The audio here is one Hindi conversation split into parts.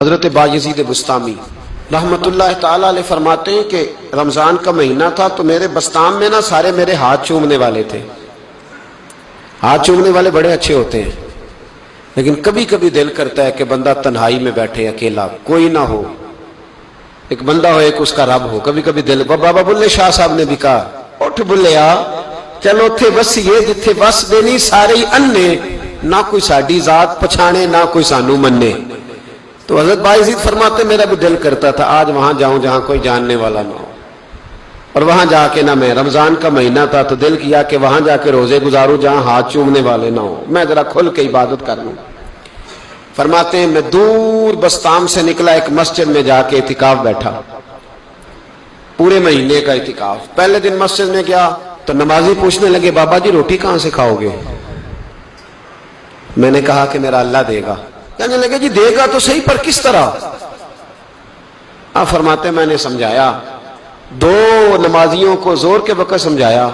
हजरत बायजीद बुस्तामी रहमतुल्लाह ताला अलैह फरमाते हैं कि रमजान का महीना था तो मेरे बस्ताम में ना सारे मेरे हाथ चूमने वाले थे। हाथ चूमने वाले बड़े अच्छे होते हैं, लेकिन कभी कभी दिल करता है कि बंदा तन्हाई में बैठे अकेला, कोई ना हो, एक बंदा हो, एक उसका रब हो। कभी कभी दिल, बाबा बुल्ले शाह साहब ने भी कहा, उठ बुल्लिया चलो उथे बसीए जिथे बस देनी सारे ही अन्ने, ना कोई साडी जात पछाणे ना कोई सानू मन्ने। तो हजरत बायजीद फरमाते मेरा भी दिल करता था आज वहां जाऊं जहां कोई जानने वाला ना हो, और वहां जाके ना, मैं रमजान का महीना था तो दिल किया कि वहां जाके रोजे गुजारूं जहां हाथ चूमने वाले ना हो, मैं जरा खुल के इबादत कर लूं। फरमाते हैं मैं दूर बस्ताम से निकला, एक मस्जिद में जाके इतिकाफ बैठा, पूरे महीने का इतिकाफ। पहले दिन मस्जिद में गया तो नमाजी पूछने लगे, बाबा जी रोटी कहां से खाओगे? मैंने कहा कि मेरा अल्लाह देगा। कहने लगे जी देगा तो सही, पर किस तरह? आप फरमाते मैंने समझाया, दो नमाजियों को जोर के वक्त समझाया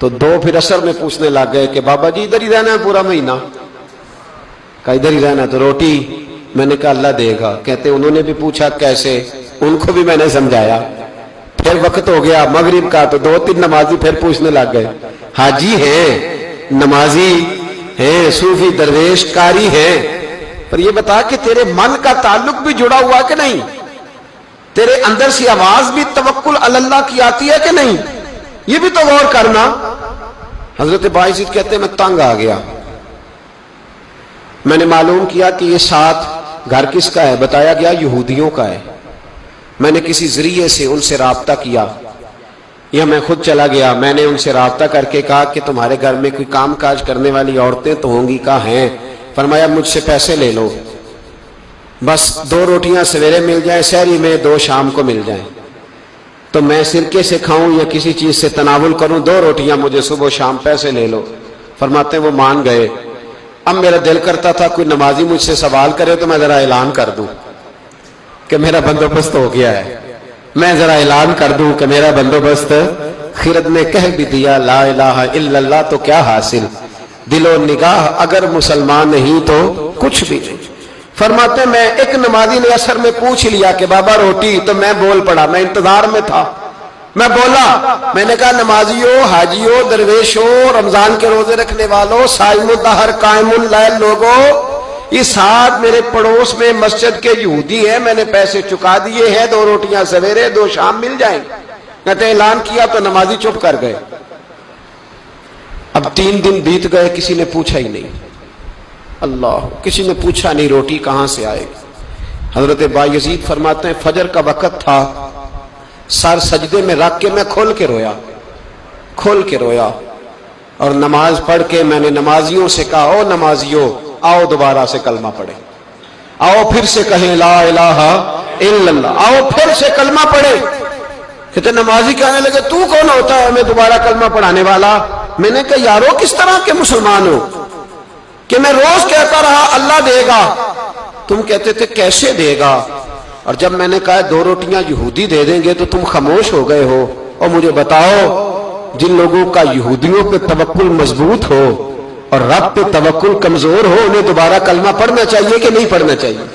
तो दो फिर असर में पूछने लग गए कि बाबा जी इधर ही रहना है पूरा महीना? कहा इधर ही रहना। तो रोटी? मैंने कहा अल्लाह देगा। कहते उन्होंने भी पूछा कैसे? उनको भी मैंने समझाया। फिर वक्त हो गया मगरिब का तो दो तीन नमाजी फिर पूछने लग गए, हाजी है, नमाजी है, सूफी दरवेश कारी है, पर ये बता कि तेरे मन का ताल्लुक भी जुड़ा हुआ कि नहीं? तेरे अंदर से आवाज भी तवक्कुल अल्लाह की आती है कि नहीं? ये भी तो गौर करना। हजरत बायजीद कहते मैं तंग आ गया। मैंने मालूम किया कि ये साथ घर किसका है? बताया गया यहूदियों का है। मैंने किसी जरिए से उनसे राब्ता किया या मैं खुद चला गया। मैंने उनसे राब्ता करके कहा कि तुम्हारे घर में कोई काम काज करने वाली औरतें तो होंगी? कहा हैं। फरमाया मुझसे पैसे ले लो, बस 2 रोटियां सवेरे मिल जाए शहरी में, 2 शाम को मिल जाए, तो मैं सिरके से खाऊं या किसी चीज से तनावुल करूं, 2 रोटियां मुझे सुबह शाम पैसे ले लो। फरमाते वो मान गए। अब मेरा दिल करता था कोई नमाजी मुझसे सवाल करे तो मैं जरा ऐलान कर दूं कि मेरा बंदोबस्त हो गया है, मैं जरा ऐलान कर दूं कि मेरा बंदोबस्त। खिरद ने कह भी दिया ला इलाहा इल्लल्लाह तो क्या हासिल, दिलो निगाह अगर मुसलमान नहीं तो कुछ भी नहीं। फरमाते मैं, एक नमाजी ने असर में पूछ लिया कि बाबा रोटी, तो मैं बोल पड़ा, मैं इंतजार में था। मैं बोला, मैंने कहा नमाजियों, हाजियों, दरवेशों, रमजान के रोजे रखने वालों, साइमुल दहर कायमुल लैल लोगों, इस हाथ मेरे पड़ोस में मस्जिद के यहूदी है, मैंने पैसे चुका दिए हैं, 2 रोटियां सवेरे 2 शाम मिल जाएंगे। कहते ऐलान किया तो नमाजी चुप कर गए। अब 3 दिन बीत गए, किसी ने पूछा ही नहीं। अल्लाह, किसी ने पूछा नहीं रोटी कहां से आएगी। हजरत बायजीद फरमाते हैं फजर का वक्त था, सर सजदे में रख के मैं खोल के रोया और नमाज पढ़ के मैंने नमाजियों से कहा, ओ नमाजियों आओ दोबारा से कलमा पढ़े, आओ फिर से कहें ला इलाहा इल्लल्लाह, आओ फिर से कलमा पढ़े। कहते नमाजी कहने लगे तू कौन होता है हमें दोबारा कलमा पढ़ाने वाला? मैंने कहा यारो किस तरह के मुसलमान हो कि मैं रोज कहता रहा अल्लाह देगा, तुम कहते थे कैसे देगा, और जब मैंने कहा 2 रोटियां यहूदी दे देंगे तो तुम खामोश हो गए हो। और मुझे बताओ, जिन लोगों का यहूदियों पे तवक्कुल मजबूत हो और रब पे तवक्कुल कमजोर हो, उन्हें दोबारा कलमा पढ़ना चाहिए कि नहीं पढ़ना चाहिए?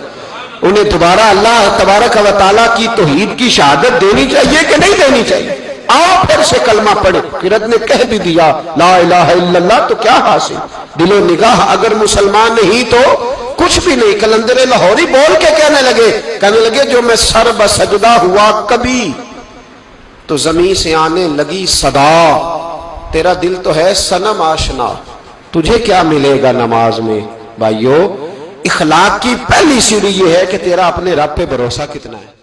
उन्हें दोबारा अल्लाह तबारक व तआला की तौहीद की शहादत देनी चाहिए कि नहीं देनी चाहिए? आओ फिर से कलमा पढ़े। किरत ने कह भी दिया ला इलाहा इल्लल्लाह तो क्या हासिल, दिलो निगाह अगर मुसलमान नहीं तो कुछ भी नहीं। कलंदर लाहौरी बोल के कहने लगे जो मैं सर बसजदा हुआ कभी तो जमीन से आने लगी सदा, तेरा दिल तो है सनम आशना, तुझे क्या मिलेगा नमाज में। भाइयों, इखलाक की पहली सीढ़ी यह है कि तेरा अपने रब पे भरोसा कितना है।